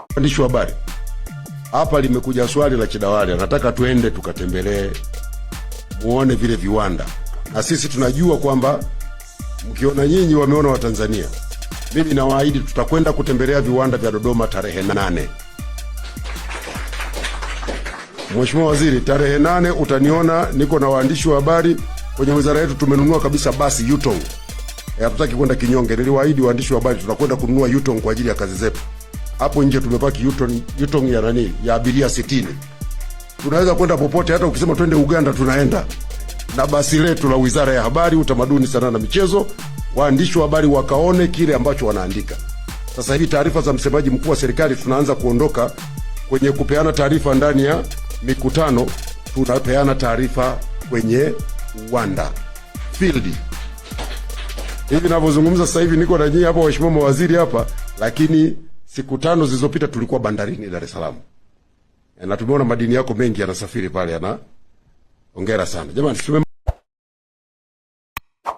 Waandishi wa habari, hapa limekuja swali la Chidawali, anataka tuende tukatembelee muone vile viwanda. Na sisi tunajua kwamba mkiona nyinyi wameona Watanzania. Mimi nawaahidi tutakwenda kutembelea viwanda vya Dodoma tarehe 8. Mheshimiwa Waziri, tarehe 8 utaniona niko na waandishi wa habari kwenye wizara yetu. Tumenunua kabisa basi Yutong. Hatutaki kwenda kinyonge. Niliwaahidi waandishi wa habari tunakwenda kununua Yutong kwa ajili ya kazi zetu. Hapo nje tumepaki Yutong ya nani? Ya abiria 60. Tunaweza kwenda popote, hata ukisema twende Uganda tunaenda. Na basi letu la Wizara ya Habari, Utamaduni, Sanaa na Michezo, waandishi wa habari wakaone kile ambacho wanaandika. Sasa hivi taarifa za msemaji mkuu wa serikali tunaanza kuondoka kwenye kupeana taarifa ndani ya mikutano, tunapeana taarifa kwenye uwanda, field. Hivi ninavyozungumza sasa hivi niko na nyinyi hapa waheshimiwa mawaziri hapa, lakini siku 5 zilizopita tulikuwa bandarini Dar es Salaam. Na tumeona madini yako mengi yanasafiri pale yana. Hongera sana. Jamani,